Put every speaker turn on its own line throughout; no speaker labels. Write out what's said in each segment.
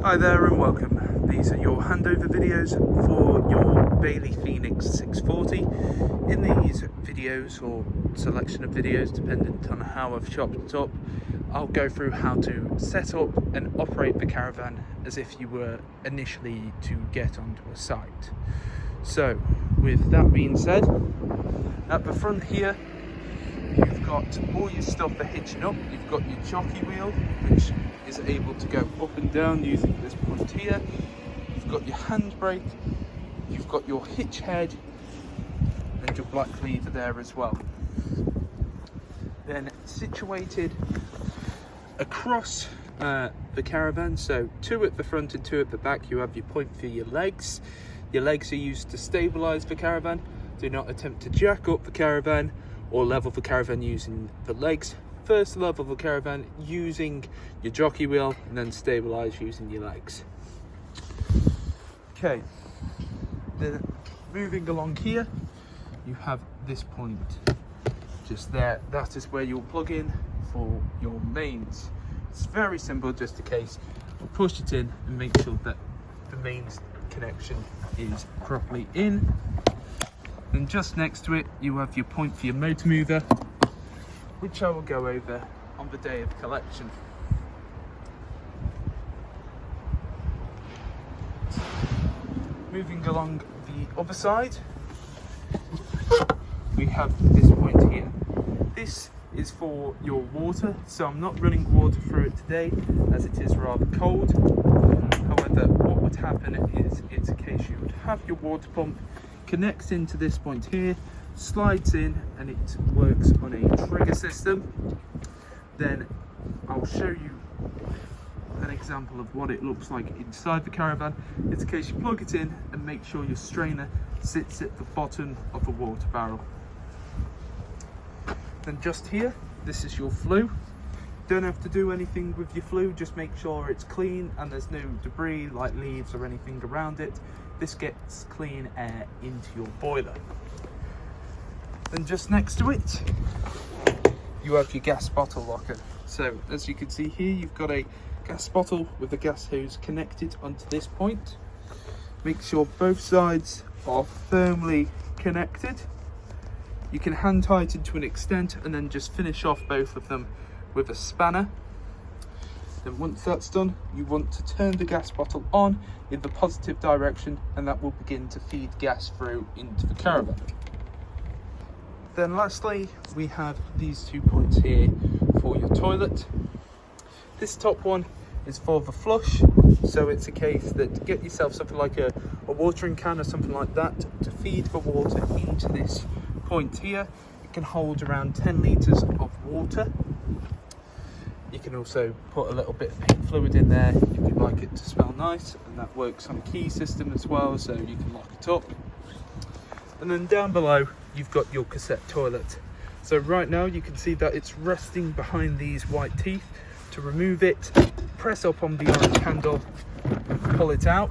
Hi there and welcome. These are your handover videos for your Bailey Phoenix 640. In these videos, or selection of videos dependent on how I've chopped it up, I'll go through how to set up and operate the caravan as if you were initially to get onto a site. So with that being said, at the front here you've got all your stuff for hitching up. You've got your jockey wheel, which is able to go up and down using this point here. You've got your handbrake, you've got your hitch head and your black lever there as well. Then situated across the caravan, so two at the front and two at the back, you have your point for your legs. Your legs are used to stabilize the caravan. Do not attempt to jack up the caravan or level the caravan using the legs. First level the caravan using your jockey wheel and then stabilize using your legs. Okay, then moving along here, you have this point just there. That is where you'll plug in for your mains. It's very simple, just a case of push it in and make sure that the mains connection is properly in. And just next to it, you have your point for your motor mover, which I will go over on the day of collection. Moving along the other side, we have this point here. This is for your water, so I'm not running water through it today as it is rather cold. However, what would happen is it's a case you would have your water pump, connects into this point here, slides in, and it works on a trigger system. Then I'll show you an example of what it looks like inside the caravan. It's a case you plug it in and make sure your strainer sits at the bottom of the water barrel. Then just here, this is your flue. Don't have to do anything with your flue, just make sure it's clean and there's no debris like leaves or anything around it. This gets clean air into your boiler. Then just next to it, you have your gas bottle locker. So as you can see here, you've got a gas bottle with a gas hose connected onto this point. Make sure both sides are firmly connected. You can hand tighten to an extent and then just finish off both of them with a spanner. Then once that's done, you want to turn the gas bottle on in the positive direction, and that will begin to feed gas through into the caravan. Then lastly, we have these 2 points here for your toilet. This top one is for the flush, so it's a case that get yourself something like a watering can or something like that to feed the water into this point here. It can hold around 10 litres of water. You can also put a little bit of paint fluid in there if you'd like it to smell nice, and that works on a key system as well, so you can lock it up. And then down below you've got your cassette toilet. So right now you can see that it's resting behind these white teeth. To remove it, press up on the orange handle, pull it out.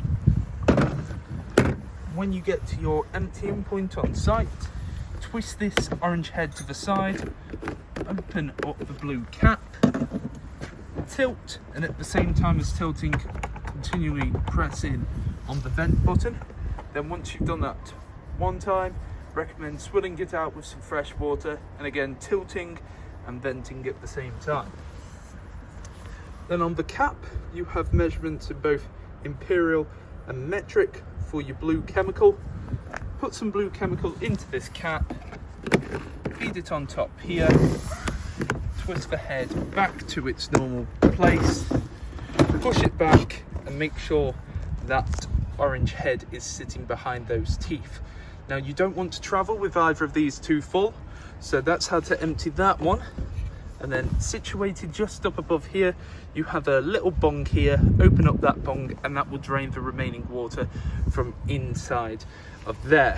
When you get to your emptying point on site, twist this orange head to the side, open up the blue cap, tilt, and at the same time as tilting, continually press in on the vent button. Then once you've done that one time, recommend swilling it out with some fresh water, and again tilting and venting at the same time. Then on the cap, you have measurements in both imperial and metric for your blue chemical. Put some blue chemical into this cap, feed it on top here, twist the head back to its normal place, push it back and make sure that orange head is sitting behind those teeth. Now you don't want to travel with either of these too full, so that's how to empty that one. And then situated just up above here, you have a little bung here. Open up that bung and that will drain the remaining water from inside of there.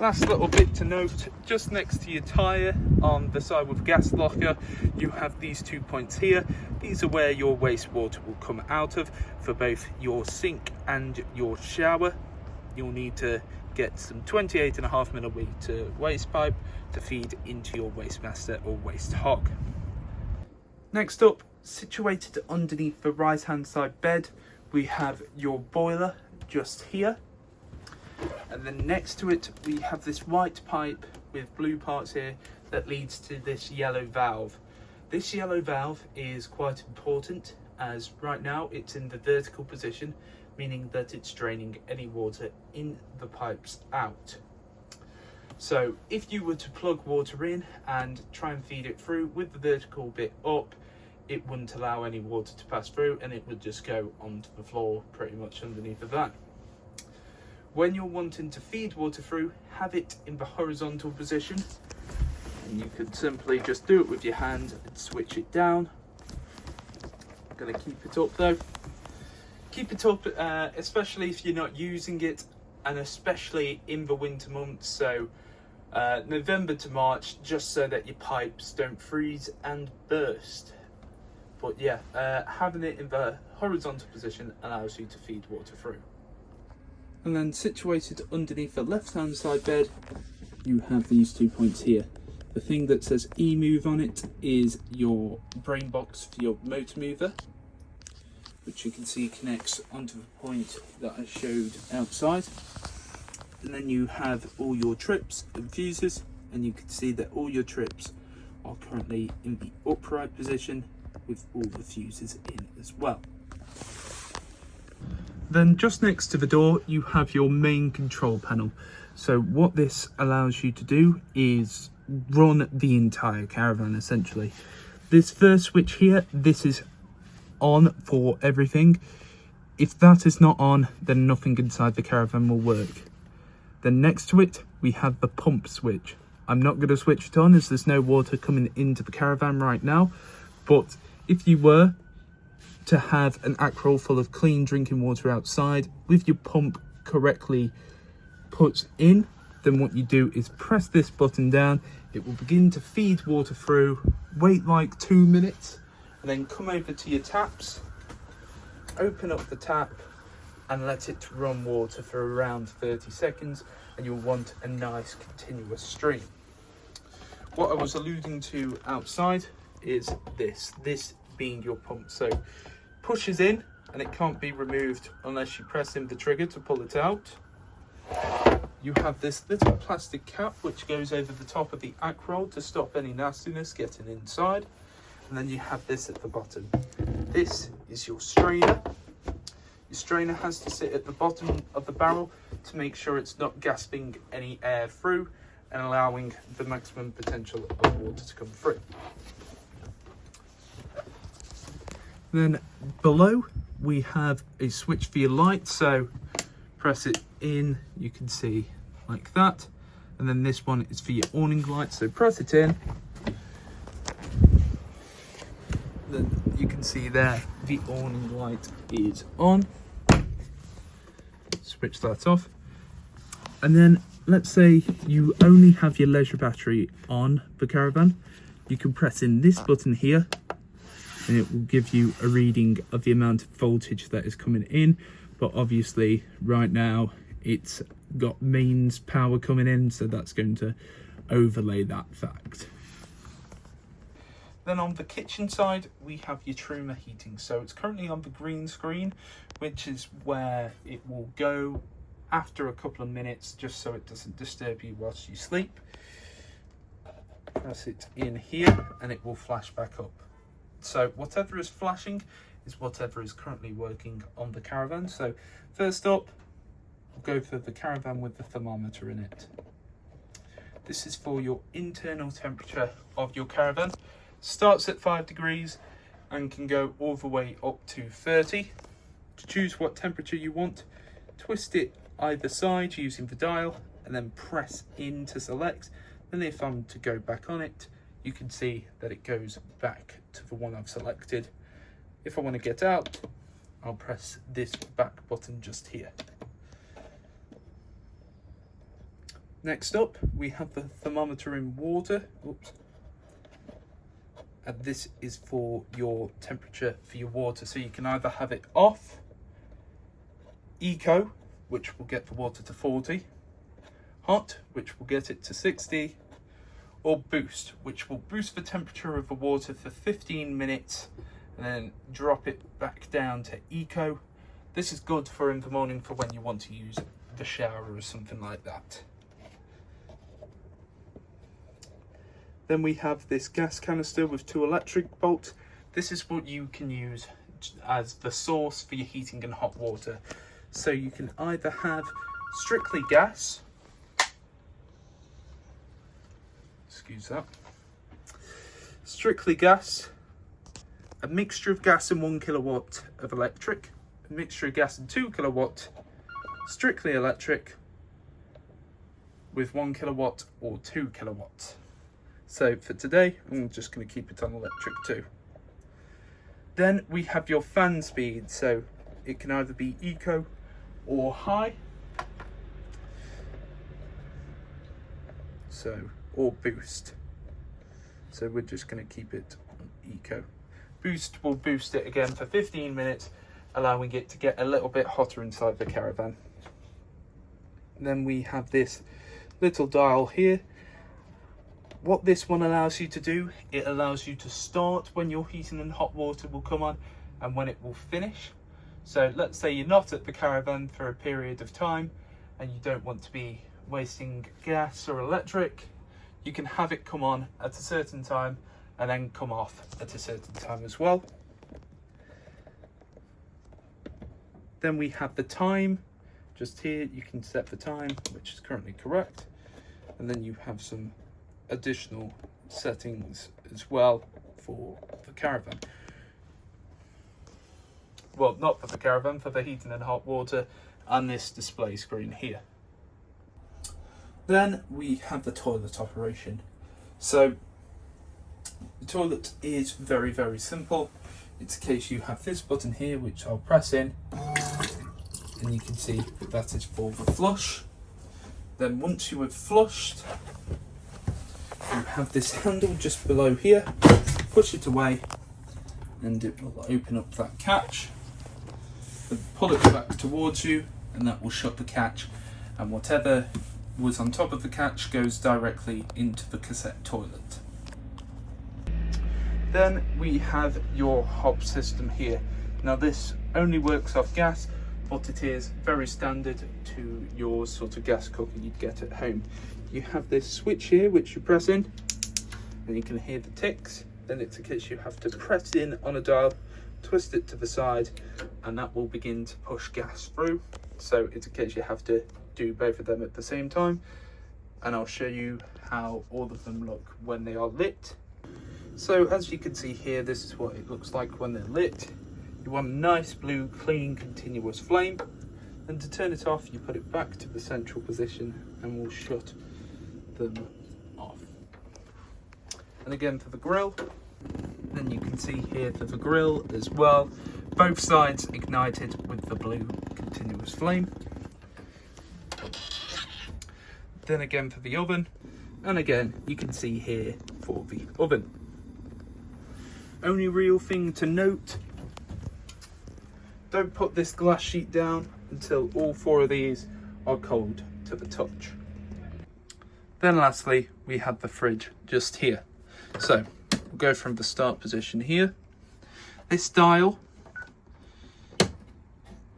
Last little bit to note, just next to your tyre on the side with gas locker, you have these 2 points here. These are where your wastewater will come out of for both your sink and your shower. You'll need to get some 28.5mm waste pipe to feed into your waste master or waste hog. Next up, situated underneath the right hand side bed, we have your boiler just here. And then next to it, we have this white pipe with blue parts here that leads to this yellow valve. This yellow valve is quite important, as right now it's in the vertical position, meaning that it's draining any water in the pipes out. So if you were to plug water in and try and feed it through with the vertical bit up, it wouldn't allow any water to pass through, and it would just go onto the floor pretty much underneath the van. When you're wanting to feed water through, have it in the horizontal position, and you could simply just do it with your hand and switch it down. I'm going to keep it up though. Keep it up, especially if you're not using it, and especially in the winter months, so November to March, just so that your pipes don't freeze and burst. But yeah, having it in the horizontal position allows you to feed water through. And then situated underneath the left hand side bed, you have these 2 points here. The thing that says eMove on it is your brain box for your motor mover, which you can see connects onto the point that I showed outside. And then you have all your trips and fuses, and you can see that all your trips are currently in the upright position with all the fuses in as well. Then just next to the door, you have your main control panel. So what this allows you to do is run the entire caravan essentially. This first switch here, this is on for everything. If that is not on, then nothing inside the caravan will work. Then next to it, we have the pump switch. I'm not going to switch it on as there's no water coming into the caravan right now, but if you were to have an aqua full of clean drinking water outside with your pump correctly put in, then what you do is press this button down. It will begin to feed water through, wait like 2 minutes, and then come over to your taps, open up the tap and let it run water for around 30 seconds, and you'll want a nice continuous stream. What I was alluding to outside is this being your pump. So pushes in and it can't be removed unless you press in the trigger to pull it out. You have this little plastic cap which goes over the top of the aqua to stop any nastiness getting inside, and then you have this at the bottom. This is your strainer. Your strainer has to sit at the bottom of the barrel to make sure it's not gasping any air through and allowing the maximum potential of water to come through. Then below we have a switch for your light, so press it in, you can see like that, and then this one is for your awning light, so press it in, then you can see there the awning light is on. Switch that off, and then let's say you only have your leisure battery on the caravan, you can press in this button here and it will give you a reading of the amount of voltage that is coming in, but obviously right now it's got mains power coming in, so that's going to overlay that fact. Then on the kitchen side we have your Truma heating, so it's currently on the green screen, which is where it will go after a couple of minutes just so it doesn't disturb you whilst you sleep. Press it in here and it will flash back up. So whatever is flashing is whatever is currently working on the caravan. So first up, we'll go for the caravan with the thermometer in it. This is for your internal temperature of your caravan. Starts at 5 degrees and can go all the way up to 30. To choose what temperature you want, twist it either side using the dial and then press in to select. Then if I'm to go back on it, you can see that it goes back to the one I've selected. If I want to get out, I'll press this back button just here. Next up, we have the thermometer in water. Oops. And this is for your temperature for your water. So you can either have it off, eco, which will get the water to 40, hot, which will get it to 60, or boost, which will boost the temperature of the water for 15 minutes and then drop it back down to eco. This is good for in the morning for when you want to use the shower or something like that. Then we have this gas canister with 2 electric bolts. This is what you can use as the source for your heating and hot water. So you can either have strictly gas, excuse that, strictly gas, a mixture of gas and 1 kilowatt of electric, a mixture of gas and 2 kilowatt, strictly electric with 1 kilowatt or 2 kilowatts. So for today, I'm just going to keep it on electric too. Then we have your fan speed. So it can either be eco or high. So, or boost. So we're just going to keep it on eco. Boost will boost it again for 15 minutes, allowing it to get a little bit hotter inside the caravan. Then we have this little dial here. What this one allows you to do, it allows you to start when your heating and hot water will come on and when it will finish. So let's say you're not at the caravan for a period of time and you don't want to be wasting gas or electric, you can have it come on at a certain time and then come off at a certain time as well. Then we have the time. Just here you can set the time, which is currently correct, and then you have some additional settings as well for the caravan. Well, not for the caravan, for the heating and hot water and this display screen here. Then we have the toilet operation. So the toilet is very, very simple. It's a case you have this button here, which I'll press in, and you can see that that is for the flush. Then once you have flushed, you have this handle just below here, push it away and it will open up that catch. Then pull it back towards you and that will shut the catch, and whatever was on top of the catch goes directly into the cassette toilet. Then we have your hob system here. Now this only works off gas, but it is very standard to your sort of gas cooker you'd get at home. You have this switch here which you press in and you can hear the ticks. Then it's a case you have to press in on a dial, twist it to the side, and that will begin to push gas through. So it's a case you have to do both of them at the same time, and I'll show you how all of them look when they are lit. So as you can see here, this is what it looks like when they're lit. You want a nice blue clean continuous flame, and to turn it off you put it back to the central position and we'll shut them off. And again for the grill, then you can see here for the grill as well, both sides ignited with the blue continuous flame. Then again for the oven, and again you can see here for the oven. Only real thing to note, don't put this glass sheet down until all 4 of these are cold to the touch. Then lastly, we have the fridge just here. So we'll go from the start position here. This dial,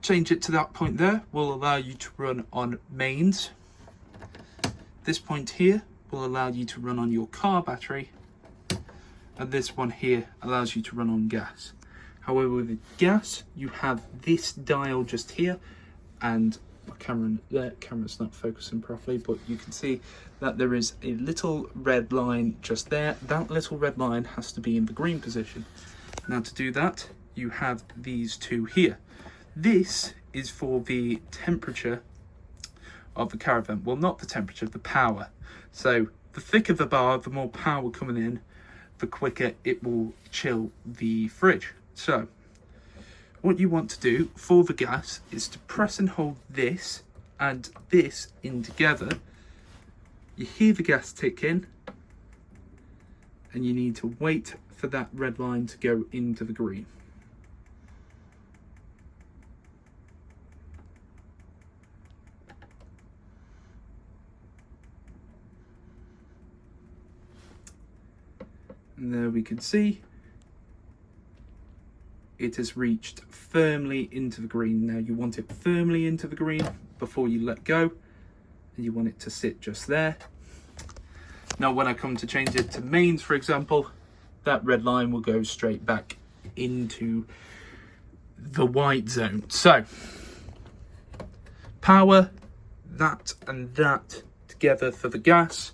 change it to that point there, will allow you to run on mains. This point here will allow you to run on your car battery, and this one here allows you to run on gas. However, with gas, you have this dial just here, and my camera's not focusing properly, but you can see that there is a little red line just there. That little red line has to be in the green position. Now to do that, you have these 2 here. This is for the temperature of the caravan. Well, not the temperature, the power. So the thicker the bar, the more power coming in, the quicker it will chill the fridge. So what you want to do for the gas is to press and hold this and this in together. You hear the gas tick in, and you need to wait for that red line to go into the green. And there we can see it has reached firmly into the green. Now you want it firmly into the green before you let go, and you want it to sit just there. Now when I come to change it to mains, for example, that red line will go straight back into the white zone. So power, that and that together for the gas.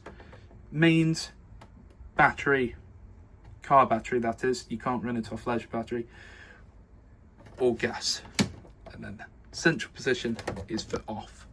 Mains, battery, car battery that is, you can't run it off leisure battery, or gas. And then central position is for off.